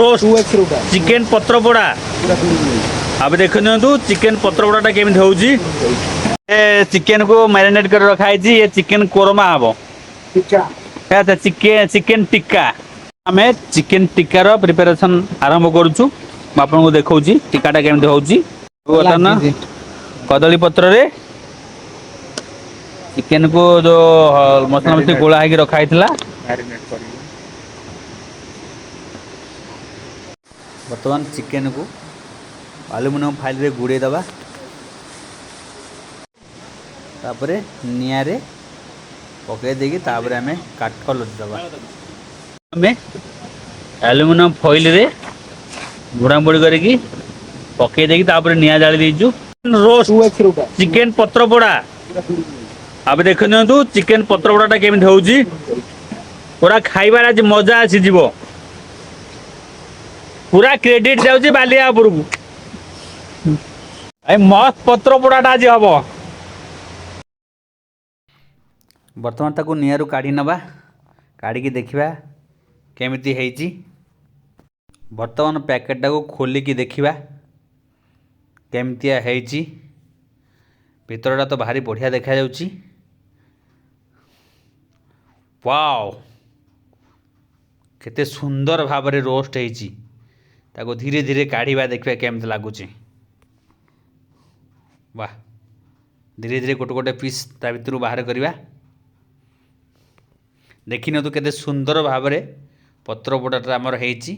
Roast chicken पत्र पोड़ा अब देख चिकेन पत्र पोड़ाटा केमी हो चिकेन को मैरिनेट कर रखाई ये चिकेन कोरमा हम अच्छा चिकेन टिक्का आम चिकेन टिक्कार प्रिपेरेसन आरंभ करुचु आपको देखा टिक्काटा केमी हो कदली पत्र रे चिकेन को जो मसला मसली गोला है रखाई बर्तमान चिकेन को आलुमिनियम फाइल रे गुड़े दबा तापरे निया रे पकई देगी तापरे आमे काठ लदवा आमे एल्युमिनियम फॉइल रे बुड़ा बुड़ी करके पकई देगी तापरे निया जाली दीजु रोस्ट चिकेन पत्र पोड़ा अब देख चिकेन पत्र पोड़ाटा केमी हो पूरा खाइबार आज मजा आसीज पूरा क्रेडिट जाऊँ बालिया उपरकू मस्त पत्र पोड़ाटा आज हम बर्तमान ताकू नियारू काढ़ी नबा काढ़ी देखिबा केमिति हेची बर्तमान पैकेटा को खोलिकी देखिबा केमतिया हेची भितरटा तो भारी बढ़िया देखा जाउची वाओ केते सुंदर भाव रे रोस्ट हेची ताको धीरे धीरे काढ़ीबा देखिबा केमति लागुची वाह धीरे धीरे गोटे गोटे पीस ता भितरु बाहर करिबा देखिन तो केते सुंदर भाव रे पत्र पोड़ाटा आमर हेची।